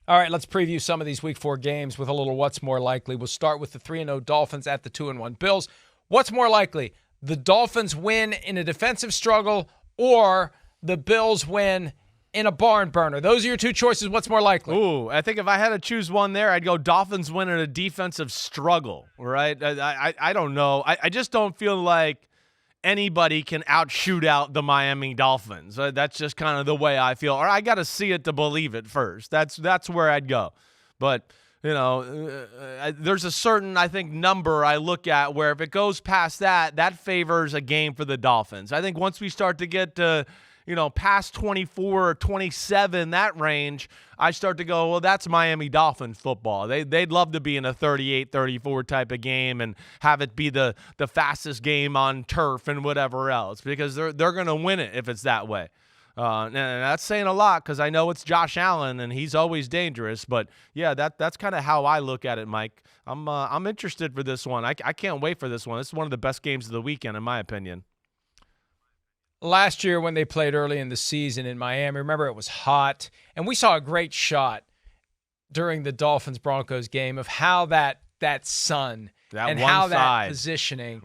All right, let's preview some of these Week 4 games with a little what's more likely. We'll start with the 3-0 Dolphins at the 2-1 Bills. What's more likely, the Dolphins win in a defensive struggle or the Bills win in a barn burner? Those are your two choices. What's more likely? Ooh, I think if I had to choose one there, I'd go Dolphins win in a defensive struggle, right? I don't know. I just don't feel like anybody can outshoot out the Miami Dolphins. That's just kind of the way I feel. Or I got to see it to believe it first. That's where I'd go. But, there's a certain, I think, number I look at where if it goes past that favors a game for the Dolphins. I think once we start to get to past 24 or 27, that range, I start to go, well, that's Miami Dolphins football. They'd love to be in a 38-34 type of game and have it be the fastest game on turf and whatever else, because they're going to win it if it's that way. And that's saying a lot because I know it's Josh Allen and he's always dangerous. But, yeah, that's kind of how I look at it, Mike. I'm interested for this one. I can't wait for this one. This is one of the best games of the weekend, in my opinion. Last year when they played early in the season in Miami, remember it was hot, and we saw a great shot during the Dolphins-Broncos game of how that sun and how that positioning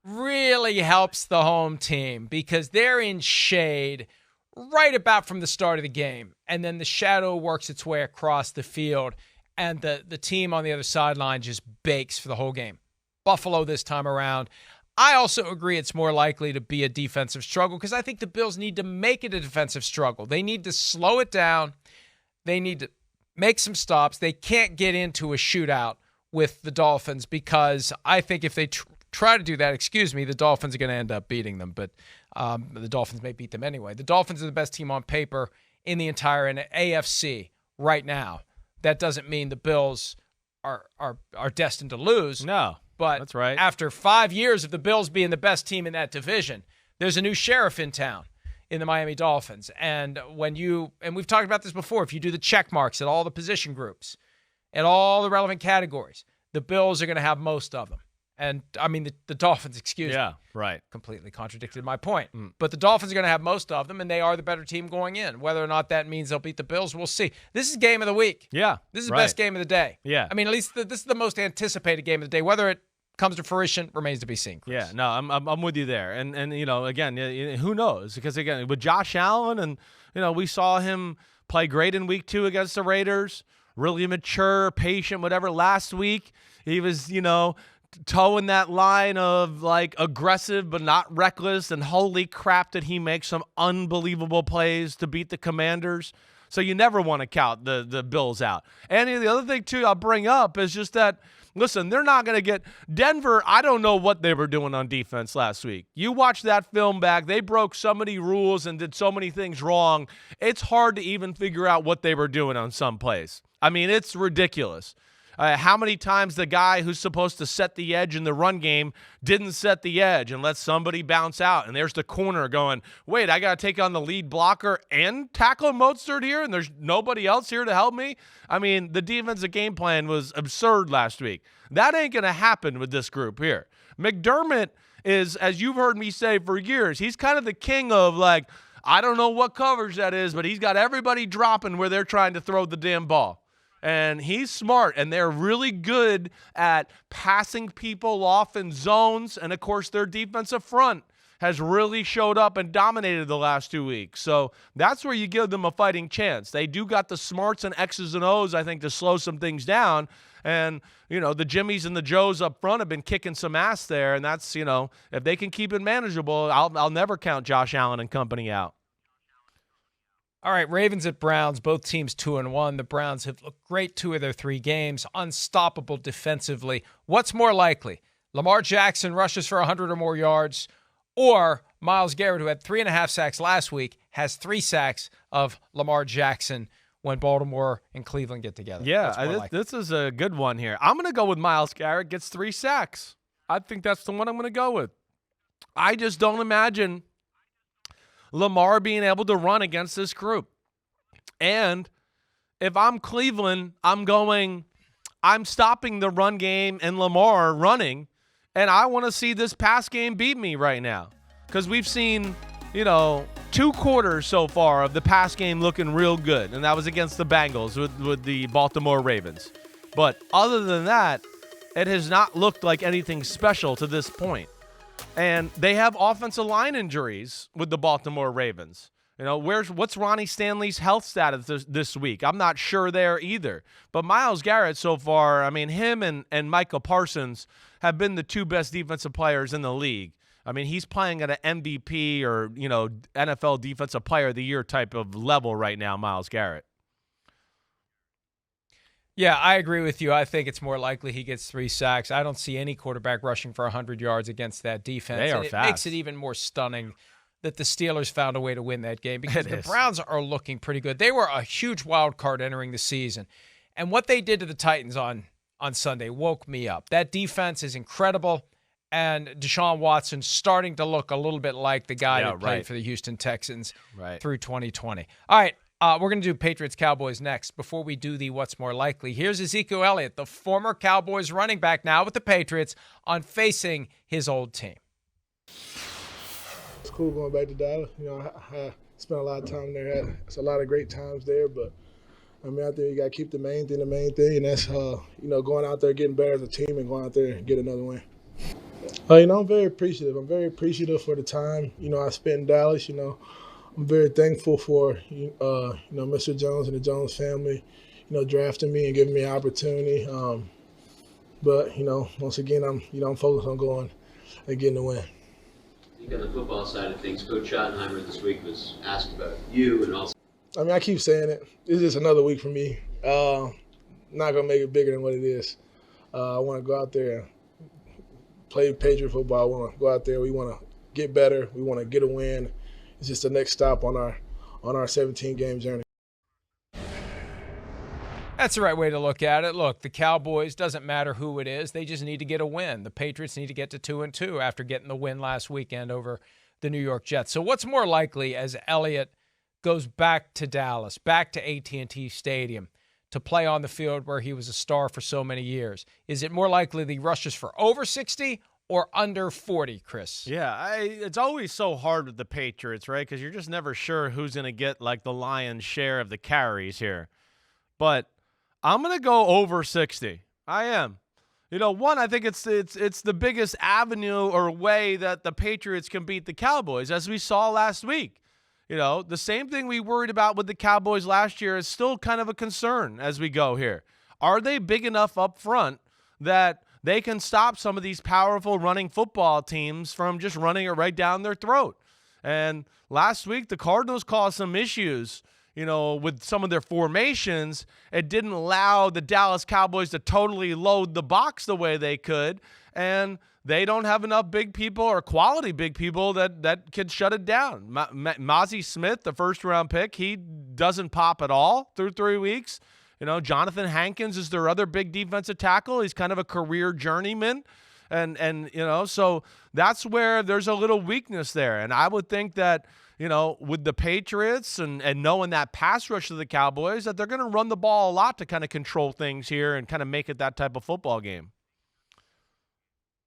really helps the home team because they're in shade right about from the start of the game, and then the shadow works its way across the field, and the team on the other sideline just bakes for the whole game. Buffalo this time around. I also agree it's more likely to be a defensive struggle because I think the Bills need to make it a defensive struggle. They need to slow it down. They need to make some stops. They can't get into a shootout with the Dolphins because I think if they try to do that, the Dolphins are going to end up beating them. But the Dolphins may beat them anyway. The Dolphins are the best team on paper in the entire AFC right now. That doesn't mean the Bills are destined to lose. No. But that's right. After 5 years of the Bills being the best team in that division, there's a new sheriff in town in the Miami Dolphins. And we've talked about this before, if you do the check marks at all the position groups, at all the relevant categories, the Bills are going to have most of them. And, I mean, the Dolphins, Yeah, right. Completely contradicted my point. But the Dolphins are going to have most of them, and they are the better team going in. Whether or not that means they'll beat the Bills, we'll see. This is game of the week. Yeah, this is the best game of the day. Yeah. I mean, at least this is the most anticipated game of the day. Whether it comes to fruition remains to be seen, Chris. Yeah, no, I'm with you there. And again, who knows? Because, again, with Josh Allen, and, we saw him play great in week 2 against the Raiders, really mature, patient, whatever. Last week, he was, towing that line of like aggressive but not reckless, and holy crap did he make some unbelievable plays to beat the Commanders. So you never want to count the Bills out. And the other thing too I'll bring up is just that, listen, they're not going to get Denver. I don't know what they were doing on defense last week. You watch that film back, they broke so many rules and did so many things wrong. It's hard to even figure out what they were doing on some plays. I mean, it's ridiculous. How many times the guy who's supposed to set the edge in the run game didn't set the edge and let somebody bounce out, and there's the corner going, wait, I got to take on the lead blocker and tackle Mostert here, and there's nobody else here to help me? I mean, the defensive game plan was absurd last week. That ain't going to happen with this group here. McDermott is, as you've heard me say for years, he's kind of the king of, like, I don't know what coverage that is, but he's got everybody dropping where they're trying to throw the damn ball. And he's smart, and they're really good at passing people off in zones. And, of course, their defensive front has really showed up and dominated the last 2 weeks. So that's where you give them a fighting chance. They do got the smarts and X's and O's, I think, to slow some things down. And, the Jimmies and the Joes up front have been kicking some ass there. And that's, if they can keep it manageable, I'll never count Josh Allen and company out. All right, Ravens at Browns, both teams 2-1. The Browns have looked great 2 of their 3 games, unstoppable defensively. What's more likely? Lamar Jackson rushes for 100 or more yards, or Myles Garrett, who had 3.5 sacks last week, has 3 sacks of Lamar Jackson when Baltimore and Cleveland get together? Yeah, this is a good one here. I'm going to go with Myles Garrett gets 3 sacks. I think that's the one I'm going to go with. I just don't imagine Lamar being able to run against this group. And if I'm Cleveland, I'm stopping the run game and Lamar running, and I want to see this pass game beat me right now. Because we've seen 2 quarters so far of the pass game looking real good, and that was against the Bengals with the Baltimore Ravens. But other than that, it has not looked like anything special to this point. And they have offensive line injuries with the Baltimore Ravens. What's Ronnie Stanley's health status this week? I'm not sure there either. But Myles Garrett so far, I mean, him and Micah Parsons have been the 2 best defensive players in the league. I mean, he's playing at an MVP or, NFL Defensive Player of the Year type of level right now, Myles Garrett. Yeah, I agree with you. I think it's more likely he gets 3 sacks. I don't see any quarterback rushing for 100 yards against that defense. They are and it fast. makes it even more stunning that the Steelers found a way to win that game because the Browns are looking pretty good. They were a huge wild card entering the season. And what they did to the Titans on Sunday woke me up. That defense is incredible. And Deshaun Watson's starting to look a little bit like the guy that played for the Houston Texans through 2020. All right, we're going to do Patriots-Cowboys next. Before we do the What's More Likely, here's Ezekiel Elliott, the former Cowboys running back now with the Patriots, on facing his old team. It's cool going back to Dallas. I spent a lot of time there. It's a lot of great times there, but I mean, out there you got to keep the main thing, and that's going out there getting better as a team and going out there and get another win. I'm very appreciative. I'm very appreciative for the time I spent in Dallas. I'm very thankful for Mr. Jones and the Jones family, drafting me and giving me an opportunity. But once again, I'm focused on going and getting the win. I think on the football side of things, Coach Schottenheimer this week was asked about you and also. I mean, I keep saying it. It's just another week for me. Not gonna make it bigger than what it is. I want to go out there and play Patriot football. I want to go out there. We want to get better. We want to get a win. It's just the next stop on our 17-game journey. That's the right way to look at it. Look, the Cowboys, doesn't matter who it is, they just need to get a win. The Patriots need to get to 2-2 after getting the win last weekend over the New York Jets. So what's more likely as Elliott goes back to Dallas, back to AT&T Stadium, to play on the field where he was a star for so many years? Is it more likely that he rushes for over 60 or under 40, Chris? Yeah, it's always so hard with the Patriots, right? Because you're just never sure who's going to get like the lion's share of the carries here. But I'm going to go over 60. I am. One, I think it's the biggest avenue or way that the Patriots can beat the Cowboys, as we saw last week. The same thing we worried about with the Cowboys last year is still kind of a concern as we go here. Are they big enough up front that they can stop some of these powerful running football teams from just running it right down their throat? And last week, the Cardinals caused some issues, with some of their formations. It didn't allow the Dallas Cowboys to totally load the box the way they could. And they don't have enough big people or quality big people that can shut it down. Mozzie Smith, the first-round pick, he doesn't pop at all through 3 weeks. Jonathan Hankins is their other big defensive tackle. He's kind of a career journeyman. And so that's where there's a little weakness there. And I would think that, with the Patriots and knowing that pass rush of the Cowboys, that they're going to run the ball a lot to kind of control things here and kind of make it that type of football game.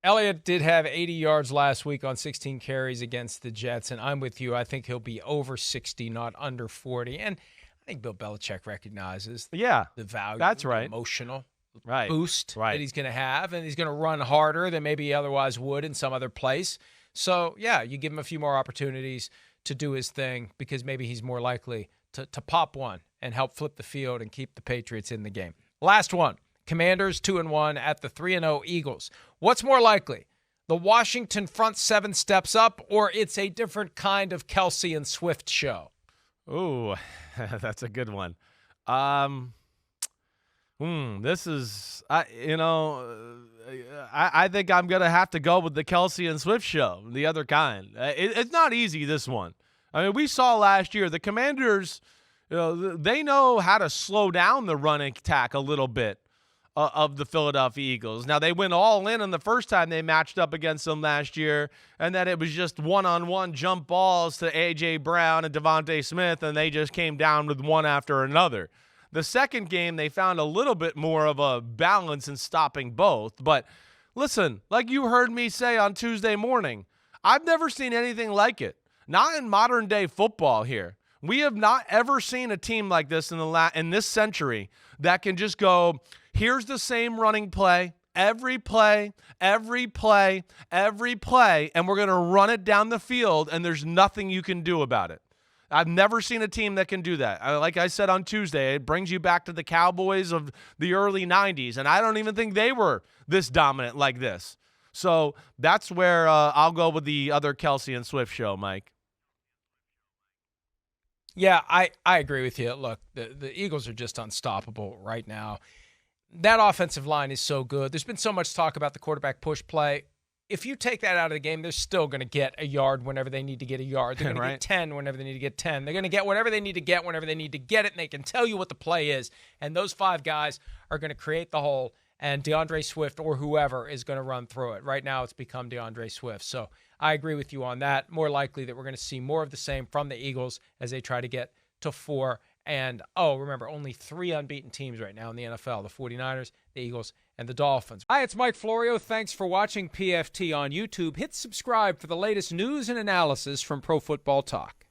Elliott did have 80 yards last week on 16 carries against the Jets, and I'm with you. I think he'll be over 60, not under 40. And I think Bill Belichick recognizes the value, that's right, the emotional right. boost right. that he's going to have, and he's going to run harder than maybe he otherwise would in some other place. So, yeah, you give him a few more opportunities to do his thing because maybe he's more likely to pop one and help flip the field and keep the Patriots in the game. Last one. Commanders 2-1 at the 3-0 Eagles. What's more likely? The Washington front seven steps up, or it's a different kind of Kelsey and Swift show? Ooh, that's a good one. This is, I think I'm going to have to go with the Kelsey and Swift show, the other kind. It's not easy, this one. I mean, we saw last year, the Commanders, they know how to slow down the running attack a little bit of the Philadelphia Eagles. Now, they went all in on the first time they matched up against them last year, and that it was just one-on-one jump balls to A.J. Brown and Devontae Smith, and they just came down with one after another. The second game, they found a little bit more of a balance in stopping both. But listen, like you heard me say on Tuesday morning, I've never seen anything like it. not in modern day football here. We have not ever seen a team like this in this century that can just go, here's the same running play, every play, and we're going to run it down the field, and there's nothing you can do about it. I've never seen a team that can do that. Like I said on Tuesday, it brings you back to the Cowboys of the early 90s, and I don't even think they were this dominant like this. So that's where I'll go with the other Kelsey and Swift show, Mike. Yeah, I agree with you. Look, the Eagles are just unstoppable right now. That offensive line is so good. There's been so much talk about the quarterback push play. If you take that out of the game, they're still going to get a yard whenever they need to get a yard. They're going to get 10 whenever they need to get 10. They're going to get whatever they need to get whenever they need to get it, and they can tell you what the play is. And those 5 guys are going to create the hole, and DeAndre Swift or whoever is going to run through it. Right now, it's become DeAndre Swift. So I agree with you on that. More likely that we're going to see more of the same from the Eagles as they try to get to 4. And, remember, only 3 unbeaten teams right now in the NFL, the 49ers, the Eagles, and the Dolphins. Hi, it's Mike Florio. Thanks for watching PFT on YouTube. Hit subscribe for the latest news and analysis from Pro Football Talk.